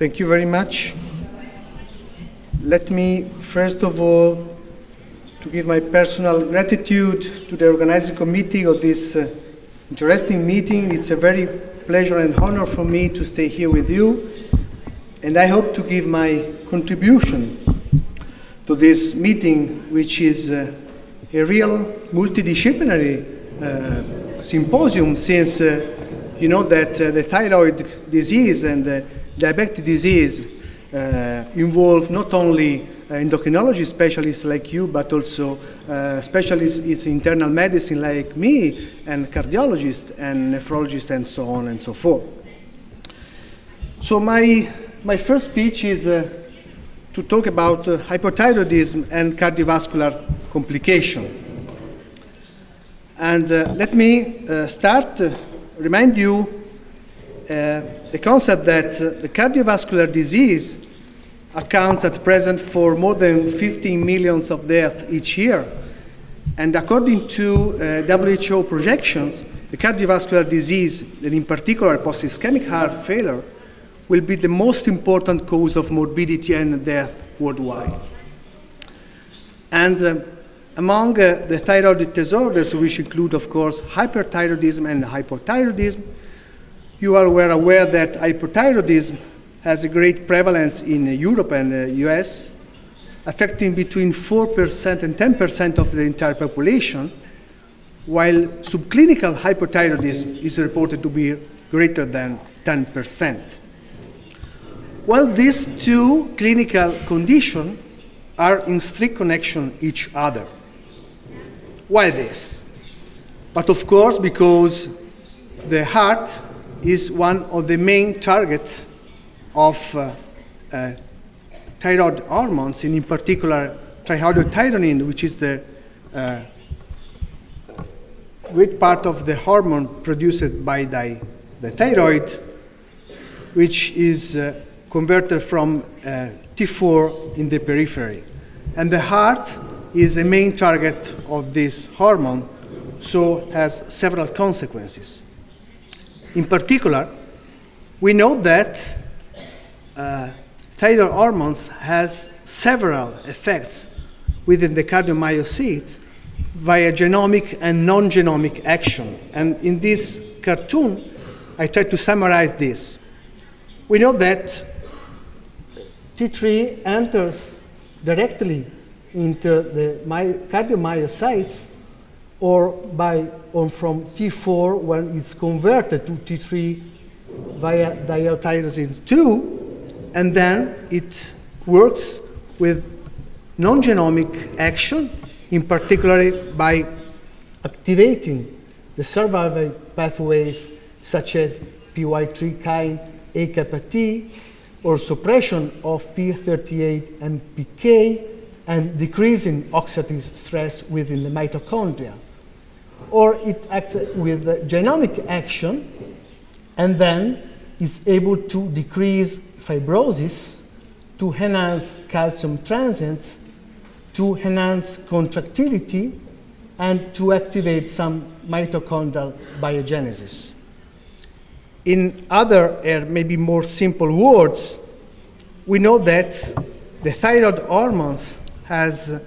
Thank you very much. Let me, first of all, to give my personal gratitude to the organizing committee of this interesting meeting. It's a very pleasure and honor for me to stay here with you, and I hope to give my contribution to this meeting, which is a real multidisciplinary symposium, since you know that the thyroid disease and the diabetic disease involve not only endocrinology specialists like you, but also specialists in internal medicine like me, and cardiologists and nephrologists and so on and so forth. So my first speech is to talk about hypothyroidism and cardiovascular complication. And let me start remind you the concept that the cardiovascular disease accounts at present for more than 15 million of deaths each year. And according to WHO projections, the cardiovascular disease, and in particular post-ischemic heart failure, will be the most important cause of morbidity and death worldwide. And among the thyroid disorders, which include, of course, hyperthyroidism and hypothyroidism, you are aware that hypothyroidism has a great prevalence in Europe and the US, affecting between 4% and 10% of the entire population, while subclinical hypothyroidism is reported to be greater than 10%. Well, these two clinical conditions are in strict connection with each other. Why this? But of course, because the heart is one of the main targets of thyroid hormones, and in particular triiodothyronine, which is the great part of the hormone produced by the thyroid, which is converted from T4 in the periphery. And the heart is a main target of this hormone, so has several consequences. In particular, we know that thyroid hormones has several effects within the cardiomyocyte via genomic and non-genomic action. And in this cartoon, I try to summarize this. We know that T3 enters directly into the cardiomyocytes, or from T4 when it's converted to T3 via dialtyrosine 2, and then it works with non-genomic action, in particular by activating the survival pathways such as PY3 A kappa T, or suppression of P38 and PK, and decreasing oxidative stress within the mitochondria. Or it acts with genomic action, and then is able to decrease fibrosis, to enhance calcium transients, to enhance contractility, and to activate some mitochondrial biogenesis. In other, maybe more simple words, we know that the thyroid hormones has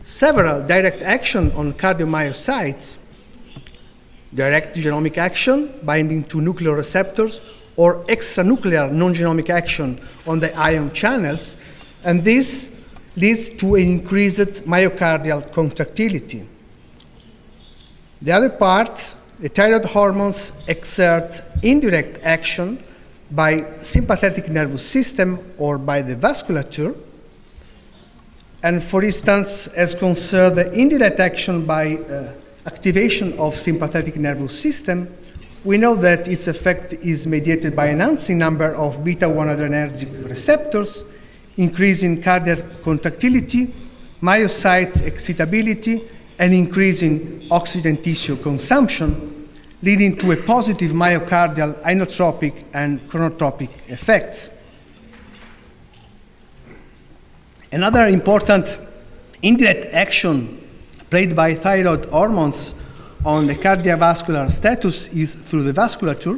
several direct action on cardiomyocytes: direct genomic action, binding to nuclear receptors, or extranuclear non-genomic action on the ion channels, and this leads to an increased myocardial contractility. The other part, the thyroid hormones exert indirect action by sympathetic nervous system or by the vasculature. And for instance, as concerned the indirect action by activation of sympathetic nervous system, we know that its effect is mediated by enhancing number of beta-1 adrenergic receptors, increasing cardiac contractility, myocyte excitability, and increasing oxygen tissue consumption, leading to a positive myocardial inotropic and chronotropic effect. Another important indirect action played by thyroid hormones on the cardiovascular status is through the vasculature,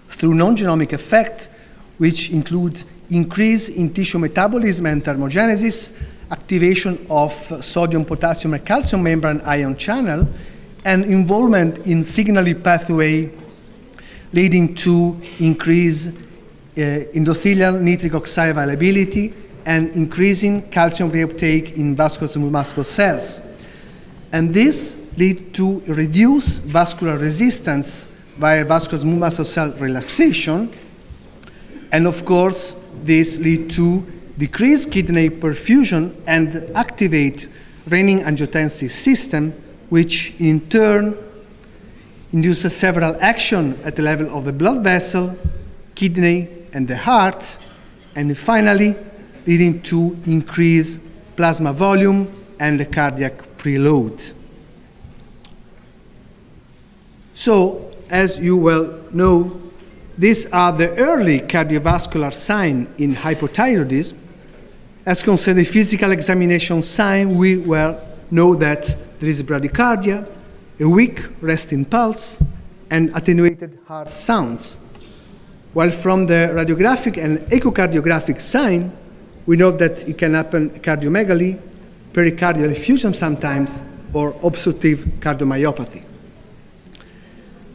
through non-genomic effect, which include increase in tissue metabolism and thermogenesis, activation of sodium, potassium, and calcium membrane ion channel, and involvement in signaling pathway leading to increase endothelial nitric oxide availability and increasing calcium reuptake in vascular smooth muscle cells. And this leads to reduced vascular resistance via vascular smooth muscle cell relaxation. And of course, this leads to decreased kidney perfusion and activate renin-angiotensin system, which in turn induces several actions at the level of the blood vessel, kidney, and the heart, and finally leading to increased plasma volume and the cardiac preload. So, as you well know, these are the early cardiovascular signs in hypothyroidism. As concerns the physical examination sign, we well know that there is bradycardia, a weak resting pulse, and attenuated heart sounds. While from the radiographic and echocardiographic sign, we know that it can happen cardiomegaly, pericardial effusion sometimes, or obstructive cardiomyopathy.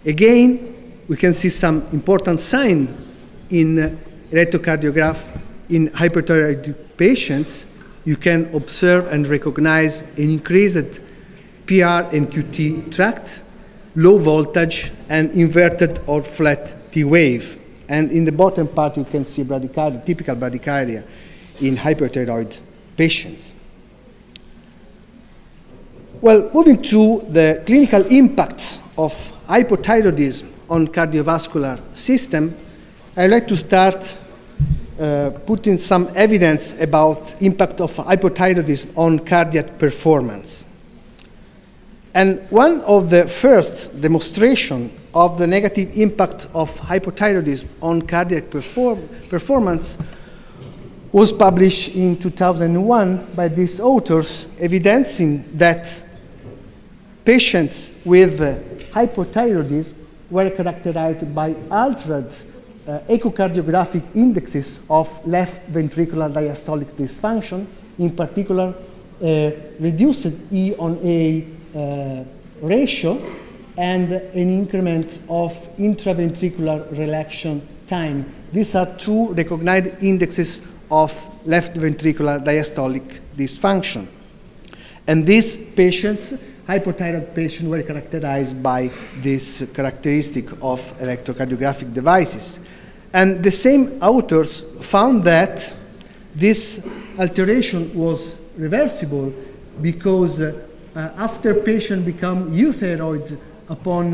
Again, we can see some important signs in electrocardiograph in hyperthyroid patients. You can observe and recognize an increased PR and QT tract, low voltage, and inverted or flat T wave. And in the bottom part, you can see bradycardia, typical bradycardia in hyperthyroid patients. Well, moving to the clinical impacts of hypothyroidism on cardiovascular system, I'd like to start putting some evidence about impact of hypothyroidism on cardiac performance. And one of the first demonstration of the negative impact of hypothyroidism on cardiac performance was published in 2001 by these authors, evidencing that patients with hypothyroidism were characterized by altered echocardiographic indexes of left ventricular diastolic dysfunction, in particular reduced E on A ratio and an increment of intraventricular relaxation time. These are two recognized indexes of left ventricular diastolic dysfunction. And these patients, hypothyroid patients, were characterized by this characteristic of electrocardiographic devices. And the same authors found that this alteration was reversible because after patient become euthyroid upon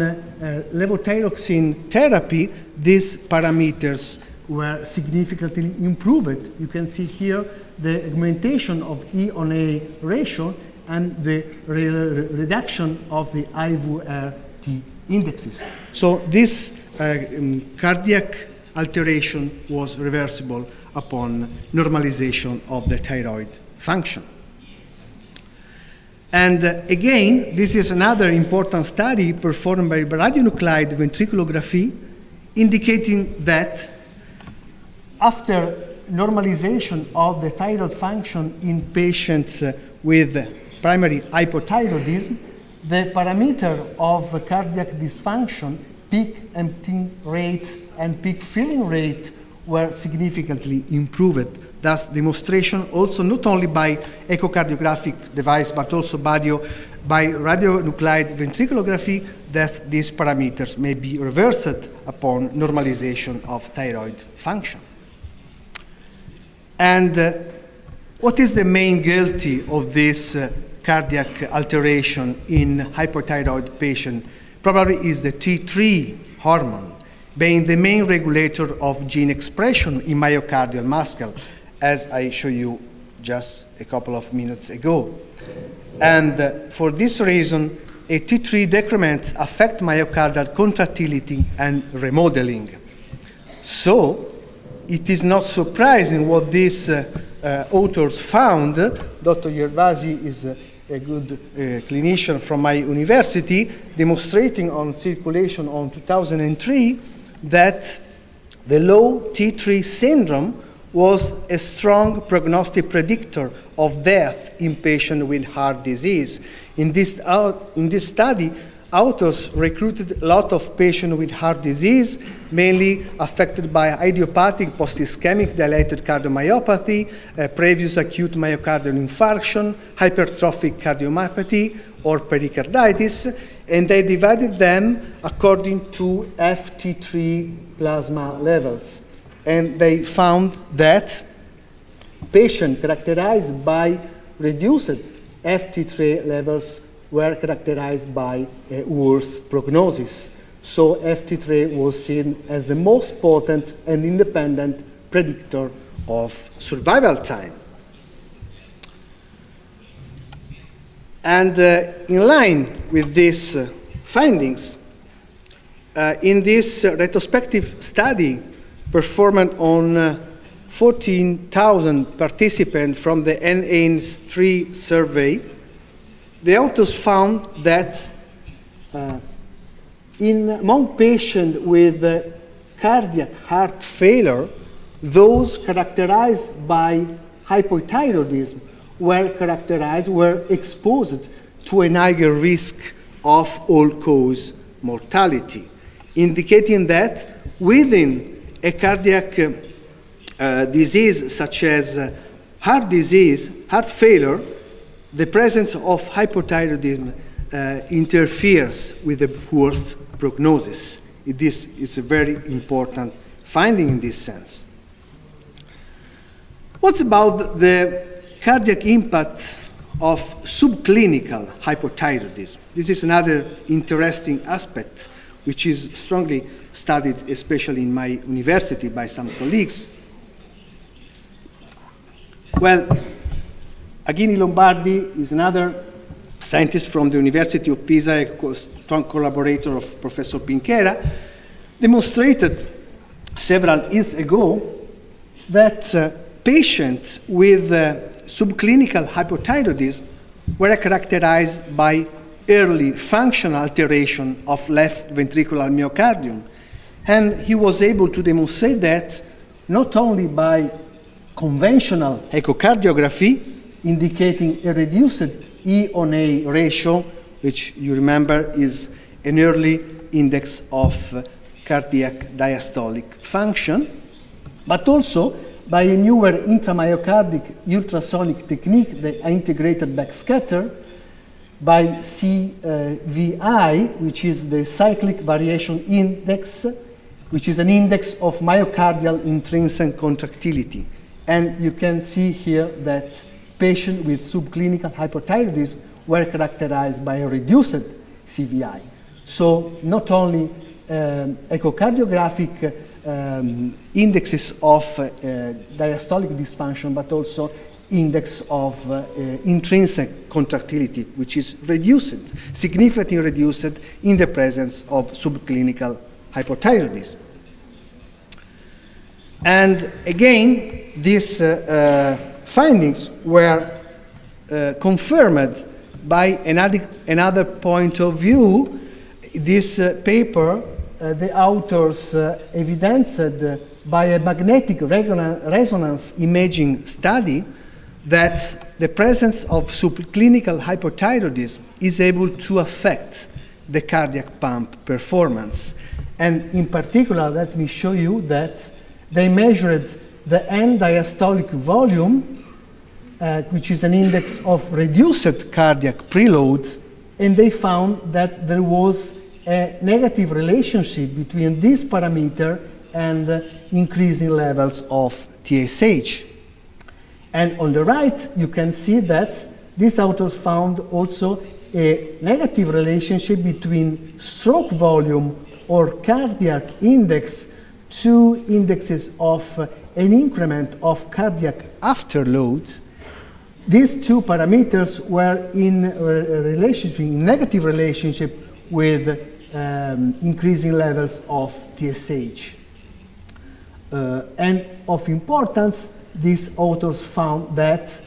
levothyroxine therapy, these parameters were significantly improved. You can see here the augmentation of E on A ratio and the reduction of the IVRT indexes. So this cardiac alteration was reversible upon normalization of the thyroid function. And again, this is another important study performed by radionuclide ventriculography, indicating that after normalization of the thyroid function in patients with primary hypothyroidism, the parameter of cardiac dysfunction, peak emptying rate and peak filling rate, were significantly improved. Thus, demonstration also not only by echocardiographic device, but also by radionuclide ventriculography, that these parameters may be reversed upon normalization of thyroid function. And what is the main guilty of this cardiac alteration in hypothyroid patient? Probably is the T3 hormone, being the main regulator of gene expression in myocardial muscle, as I showed you just a couple of minutes ago. And for this reason, a T3 decrement affects myocardial contractility and remodeling. So it is not surprising what these authors found. Dr. Gervasi is a good clinician from my university, demonstrating on circulation on 2003 that the low T3 syndrome was a strong prognostic predictor of death in patients with heart disease. In this study, authors recruited a lot of patients with heart disease, mainly affected by idiopathic post-ischemic dilated cardiomyopathy, previous acute myocardial infarction, hypertrophic cardiomyopathy, or pericarditis, and they divided them according to FT3 plasma levels. And they found that patients characterized by reduced FT3 levels were characterized by a worse prognosis. So FT3 was seen as the most potent and independent predictor of survival time. And in line with these findings, in this retrospective study performed on 14,000 participants from the NHANES-3 survey, the authors found that among patients with cardiac heart failure, those characterized by hypothyroidism were exposed to a higher risk of all-cause mortality, indicating that within a cardiac disease such as heart disease, heart failure, the presence of hypothyroidism interferes with the worst prognosis. This is a very important finding in this sense. What about the cardiac impact of subclinical hypothyroidism? This is another interesting aspect which is strongly studied, especially in my university by some colleagues. Well, Aghini Lombardi is another scientist from the University of Pisa, a strong collaborator of Professor Pinchera, demonstrated several years ago that patients with subclinical hypothyroidism were characterized by early functional alteration of left ventricular myocardium. And he was able to demonstrate that not only by conventional echocardiography, indicating a reduced E-on-A ratio, which you remember is an early index of cardiac diastolic function, but also by a newer intramyocardic ultrasonic technique, the integrated backscatter, by CVI, which is the cyclic variation index, which is an index of myocardial intrinsic contractility. And you can see here that patients with subclinical hypothyroidism were characterized by a reduced CVI. So not only echocardiographic indexes of diastolic dysfunction, but also index of intrinsic contractility, which is reduced, significantly reduced in the presence of subclinical hypothyroidism. And again, these findings were confirmed by another point of view. This paper, the authors evidenced by a magnetic resonance imaging study that the presence of subclinical hypothyroidism is able to affect the cardiac pump performance. And in particular, let me show you that they measured the end diastolic volume, which is an index of reduced cardiac preload, and they found that there was a negative relationship between this parameter and increasing levels of TSH. And on the right, you can see that these authors found also a negative relationship between stroke volume or cardiac index, two indexes of an increment of cardiac afterload. These two parameters were in relationship, in negative relationship with increasing levels of TSH. And of importance, these authors found that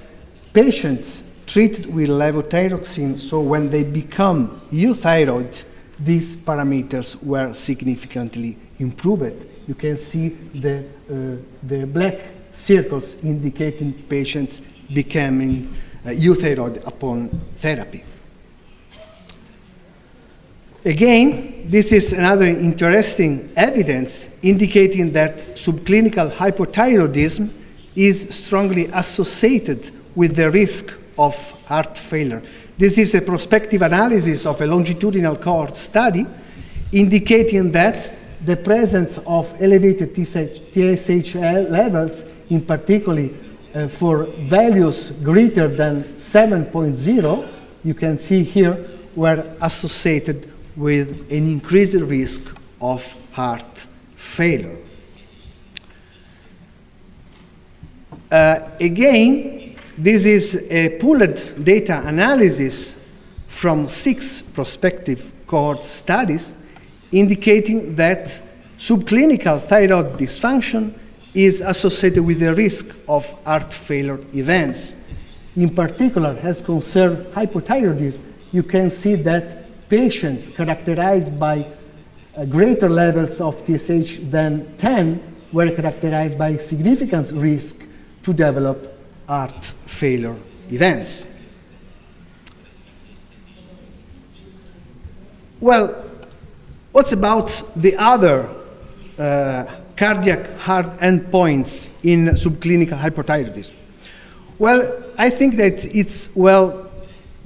patients treated with levothyroxine, so when they become euthyroid, these parameters were significantly improved. You can see the black circles indicating patients becoming euthyroid upon therapy. Again, this is another interesting evidence indicating that subclinical hypothyroidism is strongly associated with the risk of heart failure. This is a prospective analysis of a longitudinal cohort study indicating that the presence of elevated TSH levels, in particular for values greater than 7.0, you can see here, were associated with an increased risk of heart failure. Again, this is a pooled data analysis from 6 prospective cohort studies indicating that subclinical thyroid dysfunction is associated with the risk of heart failure events. In particular, as concerns hypothyroidism, you can see that patients characterized by greater levels of TSH than 10 were characterized by significant risk to develop heart failure events. Well, what about the other cardiac heart endpoints in subclinical hypothyroidism? Well, I think that it's well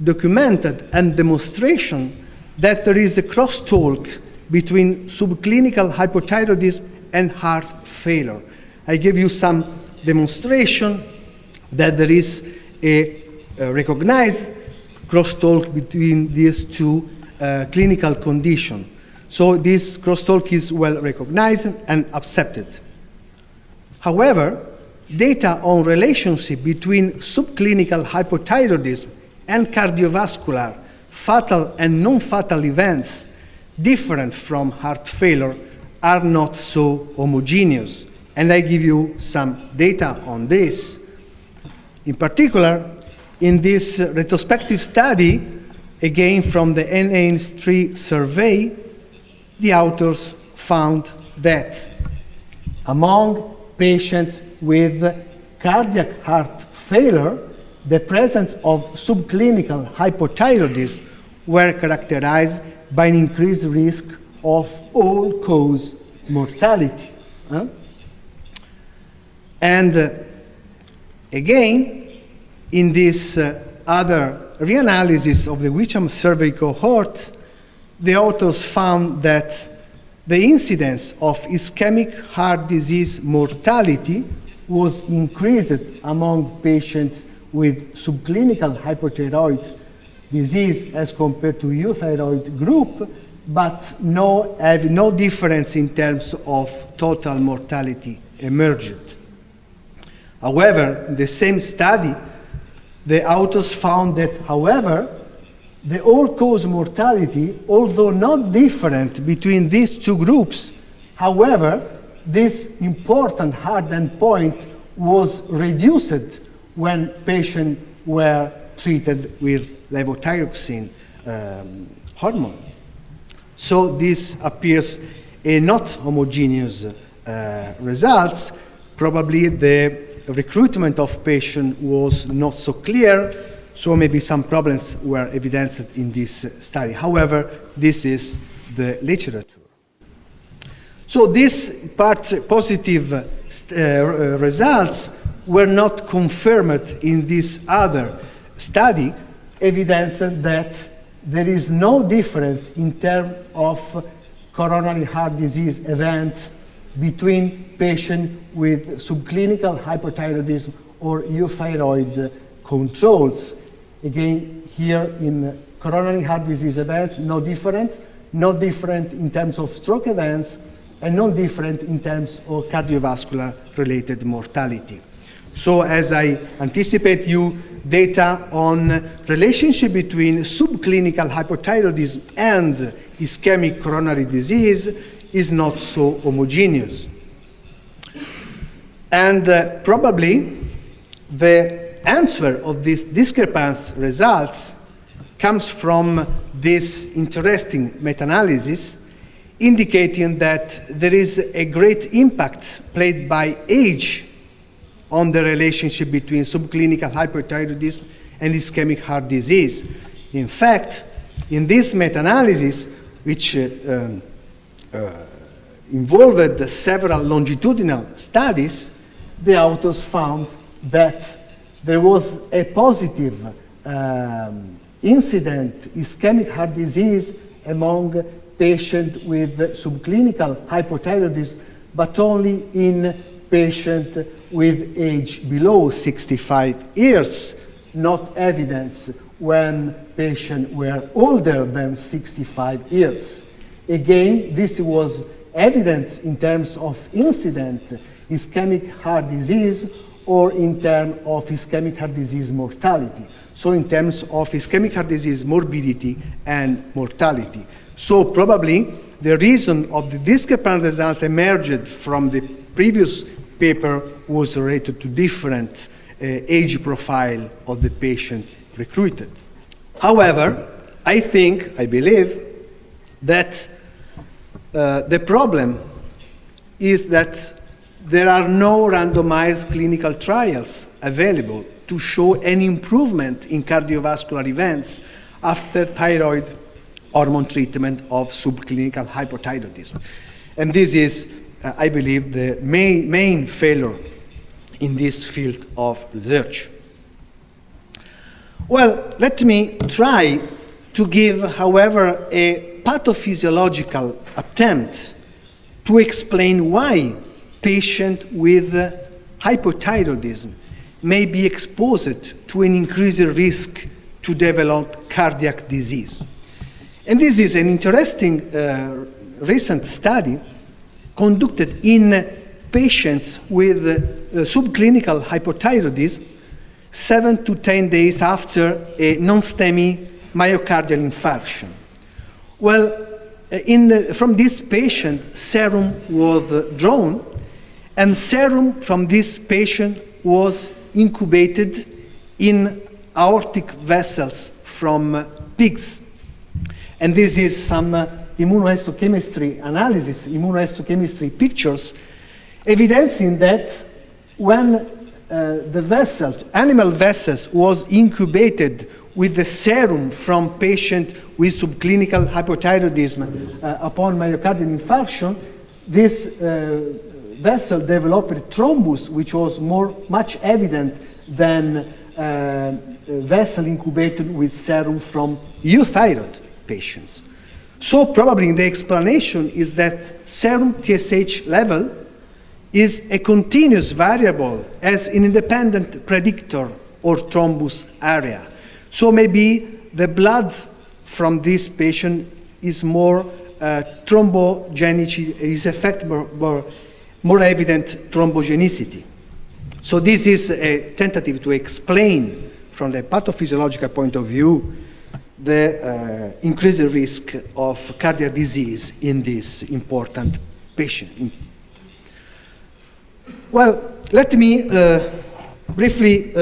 documented and demonstration that there is a crosstalk between subclinical hypothyroidism and heart failure. I give you some demonstration that there is a recognized crosstalk between these two clinical conditions. So this crosstalk is well recognized and accepted. However, data on relationship between subclinical hypothyroidism and cardiovascular fatal and non-fatal events different from heart failure are not so homogeneous. And I give you some data on this. In particular, in this retrospective study, again from the NHANES-3 survey, the authors found that among patients with cardiac heart failure, the presence of subclinical hypothyroidism were characterized by an increased risk of all-cause mortality. And again, in this other reanalysis of the Wisham survey cohort, the authors found that the incidence of ischemic heart disease mortality was increased among patients with subclinical hypothyroid disease as compared to euthyroid group, but have no difference in terms of total mortality emerged. However, in the same study, the authors found that, however, the all-cause mortality, although not different between these two groups, however, this important hard endpoint was reduced when patients were treated with levothyroxine hormone. So this appears a not homogeneous results. Probably the recruitment of patients was not so clear, so maybe some problems were evidenced in this study. However, this is the literature. So these positive results were not confirmed in this other study, evidencing that there is no difference in terms of coronary heart disease events between patients with subclinical hypothyroidism or euthyroid controls. Again, here in coronary heart disease events, no different in terms of stroke events, and no different in terms of cardiovascular related mortality. So as I anticipate you, data on relationship between subclinical hypothyroidism and ischemic coronary disease is not so homogeneous. And probably the answer of these discrepant results comes from this interesting meta-analysis indicating that there is a great impact played by age on the relationship between subclinical hypothyroidism and ischemic heart disease. In fact, in this meta-analysis, which involved several longitudinal studies, the authors found that there was a positive incident ischemic heart disease among patients with subclinical hypothyroidism, but only in patients with age below 65 years, not evidence when patients were older than 65 years. Again, this was evidence in terms of incident ischemic heart disease or in terms of ischemic heart disease mortality. So in terms of ischemic heart disease morbidity and mortality. So probably the reason of the discrepant result emerged from the previous paper was related to different age profile of the patient recruited. However, I believe that the problem is that there are no randomized clinical trials available to show any improvement in cardiovascular events after thyroid hormone treatment of subclinical hypothyroidism. And this is, I believe, the main failure in this field of research. Well, let me try to give, however, a pathophysiological attempt to explain why patients with hypothyroidism may be exposed to an increased risk to develop cardiac disease. And this is an interesting recent study conducted in patients with subclinical hypothyroidism 7 to 10 days after a non-STEMI myocardial infarction. Well, from this patient, serum was drawn, and serum from this patient was incubated in aortic vessels from pigs. And this is some immunohistochemistry analysis, immunohistochemistry pictures, evidencing that when the vessels, animal vessels, was incubated with the serum from patient with subclinical hypothyroidism upon myocardial infarction, this vessel developed thrombus, which was much evident than vessel incubated with serum from euthyroid patients. So probably the explanation is that serum TSH level is a continuous variable as an independent predictor or thrombus area. So maybe the blood from this patient is more thrombogenic, is affected by more evident thrombogenicity. So this is a tentative to explain from the pathophysiological point of view the increased risk of cardiac disease in this important patient. Well, let me briefly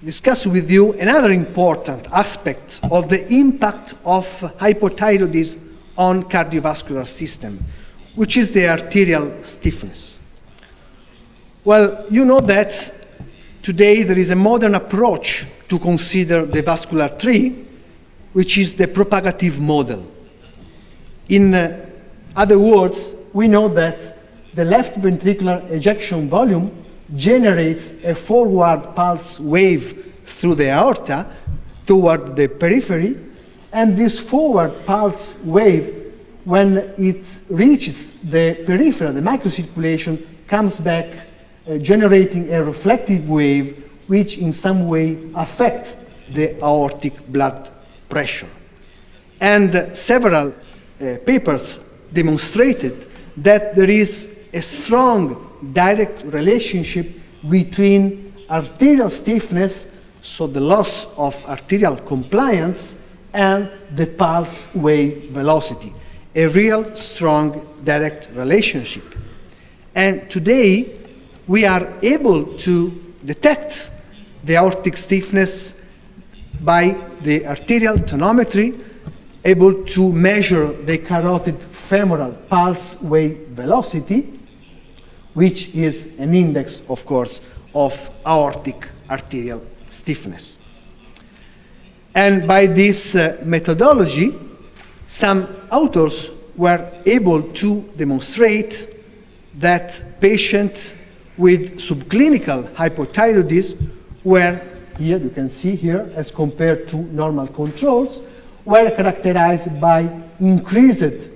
discuss with you another important aspect of the impact of hypothyroidism on cardiovascular system, which is the arterial stiffness. Well, you know that today there is a modern approach to consider the vascular tree, which is the propagative model. In other words, we know that the left ventricular ejection volume generates a forward pulse wave through the aorta toward the periphery, and this forward pulse wave, when it reaches the periphery, the microcirculation, comes back generating a reflective wave which in some way affects the aortic blood pressure. And several papers demonstrated that there is a strong direct relationship between arterial stiffness, so the loss of arterial compliance, and the pulse wave velocity. A real strong direct relationship. And today, we are able to detect the aortic stiffness by the arterial tonometry, able to measure the carotid femoral pulse wave velocity, which is an index, of course, of aortic arterial stiffness. And by this methodology, some authors were able to demonstrate that patients with subclinical hypothyroidism were, here you can see here, as compared to normal controls, were characterized by increased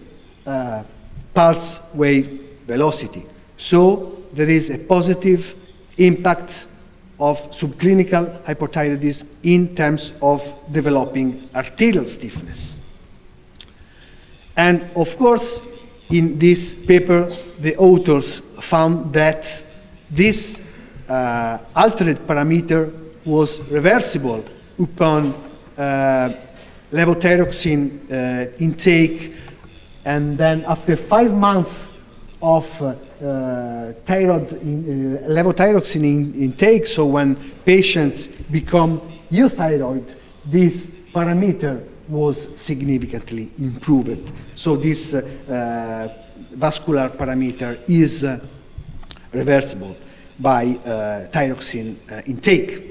pulse wave velocity. So there is a positive impact of subclinical hypothyroidism in terms of developing arterial stiffness. And of course, in this paper, the authors found that this altered parameter was reversible upon levothyroxine intake, and then after 5 months of levothyroxine intake, so when patients become euthyroid, this parameter was significantly improved. So this vascular parameter is reversible by thyroxine intake.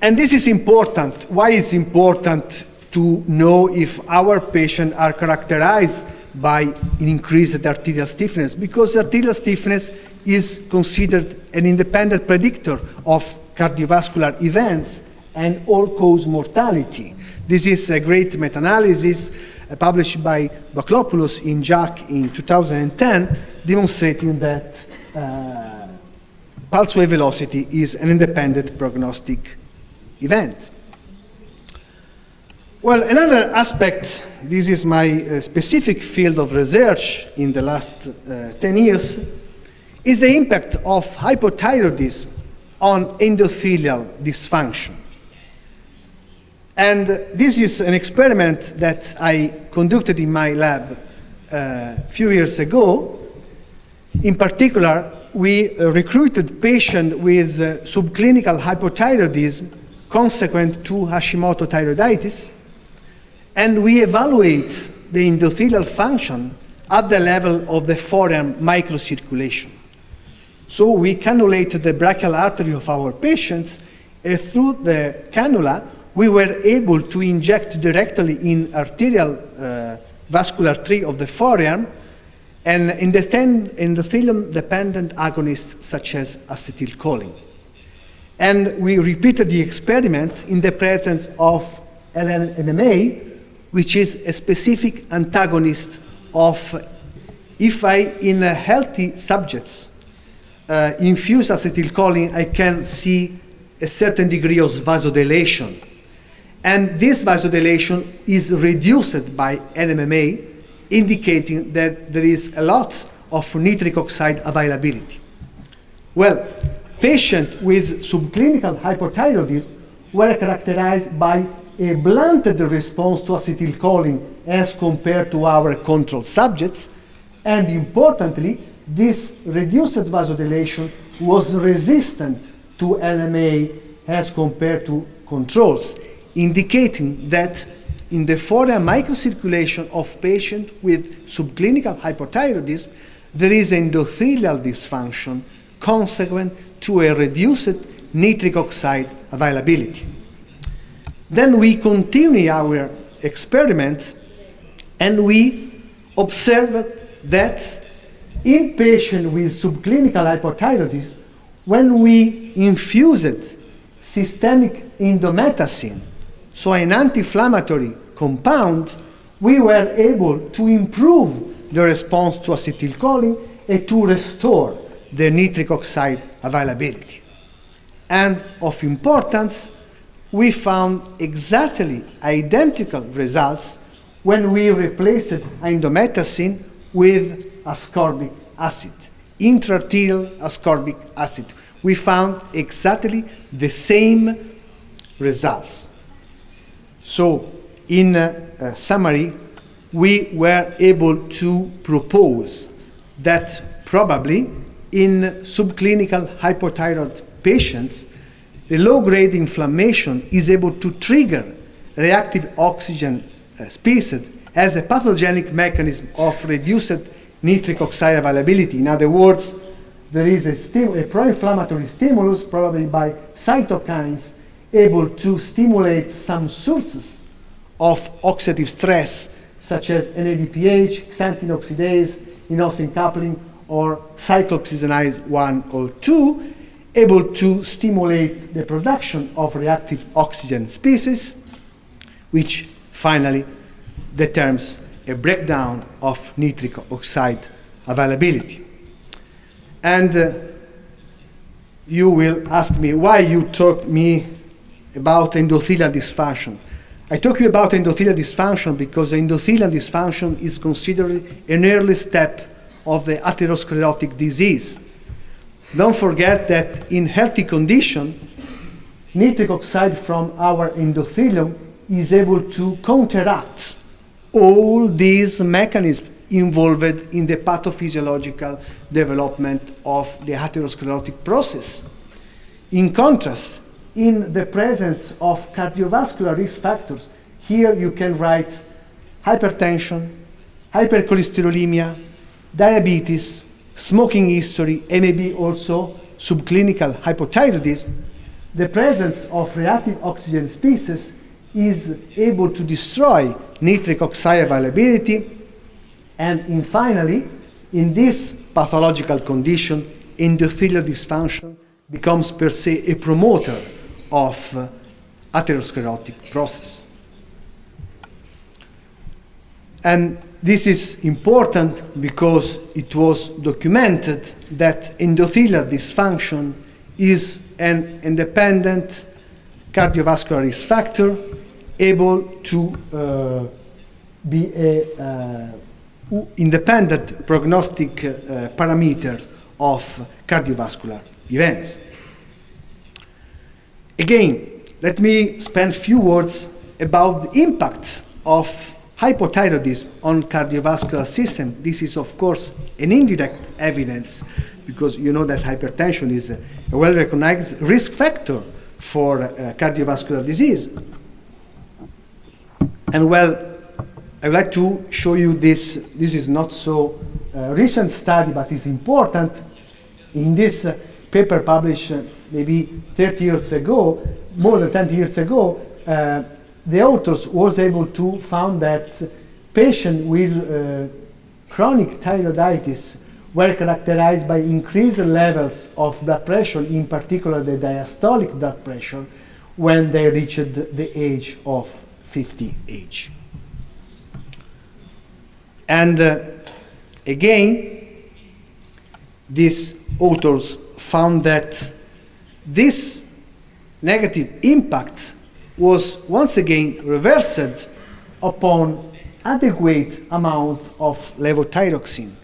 And this is important. Why is it important to know if our patients are characterized by an increased arterial stiffness? Because arterial stiffness is considered an independent predictor of cardiovascular events and all-cause mortality. This is a great meta-analysis published by Baklopoulos in JACC in 2010, demonstrating that pulse wave velocity is an independent prognostic event. Well, another aspect, this is my specific field of research in the last 10 years, is the impact of hypothyroidism on endothelial dysfunction. And this is an experiment that I conducted in my lab a few years ago. In particular, we recruited patients with subclinical hypothyroidism consequent to Hashimoto thyroiditis, and we evaluate the endothelial function at the level of the forearm microcirculation. So we cannulated the brachial artery of our patients, and through the cannula, we were able to inject directly in arterial vascular tree of the forearm and endothelium-dependent agonists such as acetylcholine. And we repeated the experiment in the presence of LNMMA, which is a specific antagonist of, if I, in healthy subjects, infuse acetylcholine, I can see a certain degree of vasodilation. And this vasodilation is reduced by NMMA, indicating that there is a lot of nitric oxide availability. Well, patients with subclinical hypothyroidism were characterized by a blunted response to acetylcholine as compared to our control subjects, and importantly, this reduced vasodilation was resistant to LMA as compared to controls, indicating that in the forearm microcirculation of patients with subclinical hypothyroidism, there is endothelial dysfunction consequent to a reduced nitric oxide availability. Then we continue our experiment, and we observed that in patients with subclinical hypothyroidism, when we infused systemic indomethacin, so an anti-inflammatory compound, we were able to improve the response to acetylcholine and to restore the nitric oxide availability. And of importance, we found exactly identical results when we replaced indomethacin with ascorbic acid, intraarterial ascorbic acid. We found exactly the same results. So, in summary, we were able to propose that probably in subclinical hypothyroid patients, the low-grade inflammation is able to trigger reactive oxygen species as a pathogenic mechanism of reduced nitric oxide availability. In other words, there is a pro-inflammatory stimulus, probably by cytokines, able to stimulate some sources of oxidative stress, such as NADPH, xanthine oxidase, inosine coupling, or cyclooxygenase 1 or 2, able to stimulate the production of reactive oxygen species, which finally determines a breakdown of nitric oxide availability. And you will ask me why you talk me about endothelial dysfunction. I talk you about endothelial dysfunction because endothelial dysfunction is considered an early step of the atherosclerotic disease. Don't forget that in healthy condition, nitric oxide from our endothelium is able to counteract all these mechanisms involved in the pathophysiological development of the atherosclerotic process. In contrast, in the presence of cardiovascular risk factors, here you can write hypertension, hypercholesterolemia, diabetes, smoking history, and maybe also subclinical hypothyroidism. The presence of reactive oxygen species is able to destroy nitric oxide availability. And finally, in this pathological condition, endothelial dysfunction becomes per se a promoter of atherosclerotic process. And this is important because it was documented that endothelial dysfunction is an independent cardiovascular risk factor able to be a independent prognostic parameter of cardiovascular events. Again, let me spend a few words about the impact of hypothyroidism on cardiovascular system. This is, of course, an indirect evidence because you know that hypertension is a well-recognized risk factor for cardiovascular disease. And well, I would like to show you this. This is not so recent study, but it's important. In this paper published maybe 30 years ago, more than 20 years ago, the authors was able to find that patients with chronic thyroiditis were characterized by increased levels of blood pressure, in particular the diastolic blood pressure, when they reached the age of 50 age. And again, these authors found that this negative impact was once again reversed upon adequate amount of levothyroxine.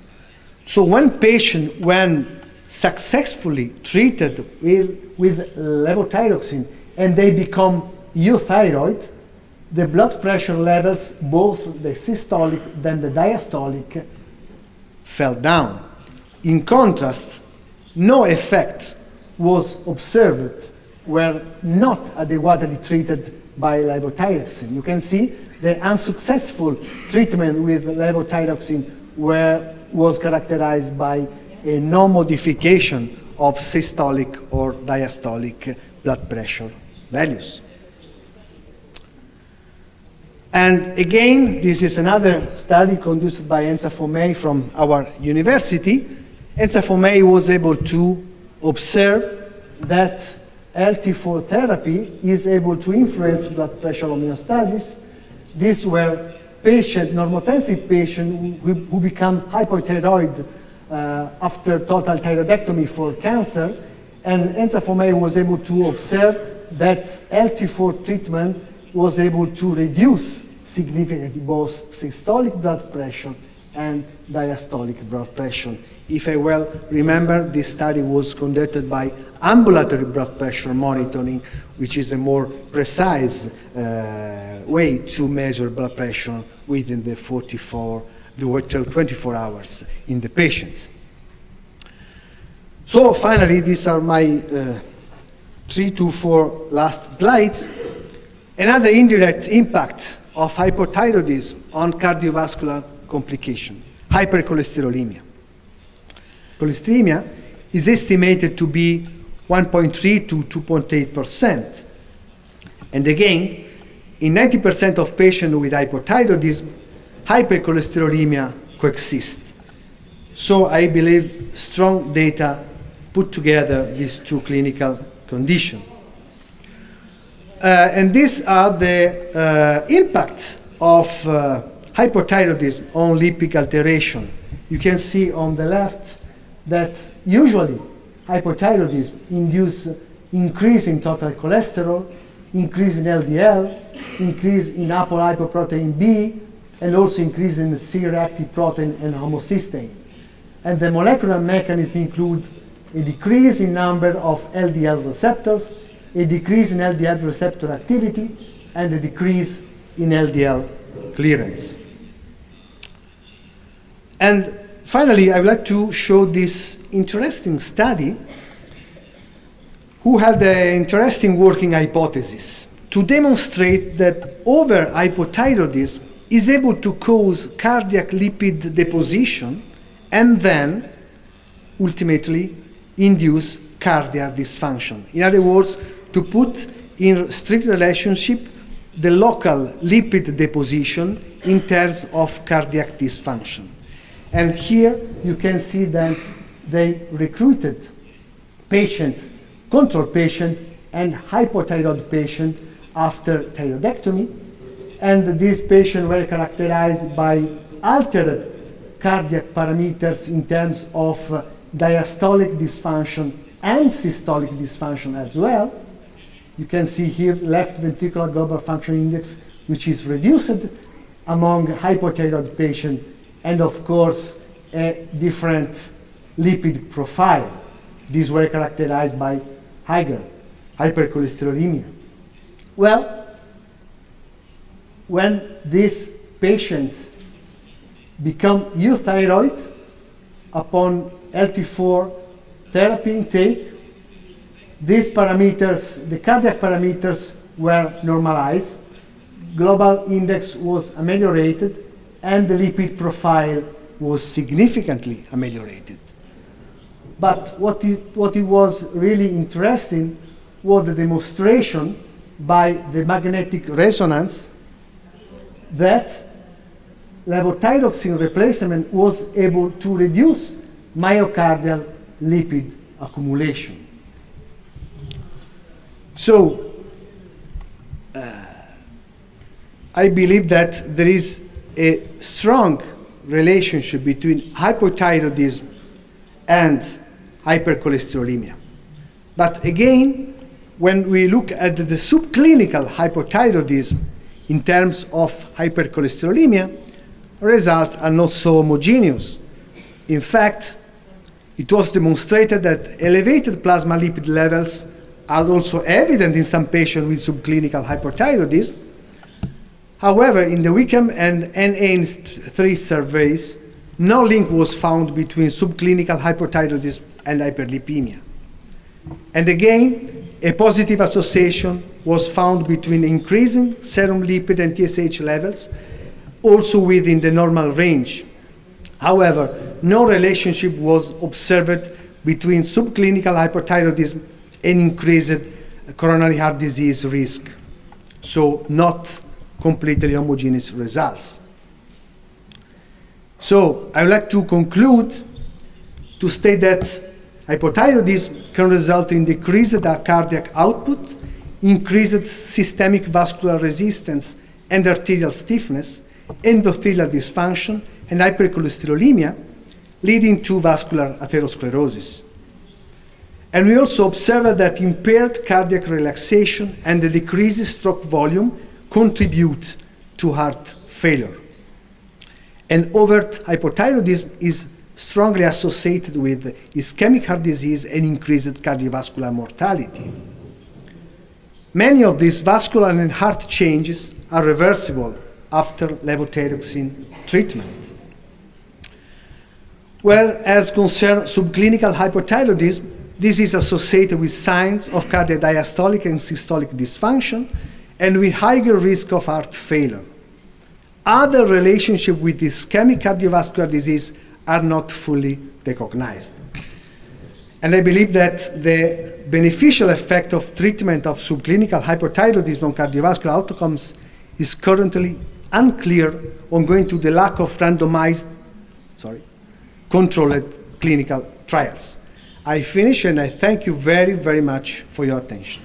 So when patient, when successfully treated with levothyroxine and they become euthyroid, the blood pressure levels, both the systolic then the diastolic, fell down. In contrast, no effect was observed were not adequately treated by levothyroxine. You can see the unsuccessful treatment with levothyroxine was characterized by a no modification of systolic or diastolic blood pressure values. And again, this is another study conducted by Enza Fomei from our university. Enza Fomei was able to observe that LT4 therapy is able to influence blood pressure homeostasis. These were normotensive patients who become hypothyroid after total thyroidectomy for cancer. And Enza Fomei was able to observe that LT4 treatment was able to reduce significantly both systolic blood pressure and diastolic blood pressure. If I well remember, this study was conducted by ambulatory blood pressure monitoring, which is a more precise way to measure blood pressure within the 24 hours in the patients. So finally, these are my 3 to 4 last slides, another indirect impact of hypothyroidism on cardiovascular complication, hypercholesterolemia. Cholesteremia is estimated to be 1.3 to 2.8%. And again, in 90% of patients with hypothyroidism, hypercholesterolemia coexist. So I believe strong data put together these two clinical conditions. And these are the impacts of hypothyroidism on lipid alteration. You can see on the left that usually hypothyroidism induces increase in total cholesterol, increase in LDL, increase in apolipoprotein B, and also increase in the C-reactive protein and homocysteine. And the molecular mechanism include a decrease in number of LDL receptors, a decrease in LDL receptor activity, and a decrease in LDL clearance. And finally, I would like to show this interesting study who had an interesting working hypothesis to demonstrate that over-hypothyroidism is able to cause cardiac lipid deposition and then ultimately induce cardiac dysfunction. In other words, to put in strict relationship the local lipid deposition in terms of cardiac dysfunction. And here you can see that they recruited patients, control patient and hypothyroid patient after thyroidectomy. And these patients were characterized by altered cardiac parameters in terms of diastolic dysfunction and systolic dysfunction as well. You can see here left ventricular global function index, which is reduced among hypothyroid patients, and of course a different lipid profile. These were characterized by higher hypercholesterolemia. Well, when these patients become euthyroid upon LT4 therapy intake, these parameters, the cardiac parameters were normalized, global index was ameliorated, and the lipid profile was significantly ameliorated. But what it was really interesting was the demonstration by the magnetic resonance that levothyroxine replacement was able to reduce myocardial lipid accumulation. So, I believe that there is a strong relationship between hypothyroidism and hypercholesterolemia. But again, when we look at the subclinical hypothyroidism in terms of hypercholesterolemia, results are not so homogeneous. In fact, it was demonstrated that elevated plasma lipid levels are also evident in some patients with subclinical hypothyroidism. However, in the Wickham and NAIMS-3 surveys, no link was found between subclinical hypothyroidism and hyperlipemia. And again, a positive association was found between increasing serum lipid and TSH levels, also within the normal range. However, no relationship was observed between subclinical hypothyroidism and increased coronary heart disease risk. So not completely homogeneous results. So I would like to conclude to state that hypothyroidism can result in decreased cardiac output, increased systemic vascular resistance and arterial stiffness, endothelial dysfunction, and hypercholesterolemia, leading to vascular atherosclerosis. And we also observed that impaired cardiac relaxation and the decreased stroke volume contribute to heart failure. And overt hypothyroidism is strongly associated with ischemic heart disease and increased cardiovascular mortality. Many of these vascular and heart changes are reversible after levothyroxine treatment. Well, as concerns subclinical hypothyroidism, This is associated with signs of cardiodiastolic and systolic dysfunction and with higher risk of heart failure. Other relationships with ischemic cardiovascular disease are not fully recognized. And I believe that the beneficial effect of treatment of subclinical hypothyroidism on cardiovascular outcomes is currently unclear owing to the lack of randomized, controlled clinical trials. I finish and I thank you very, very much for your attention.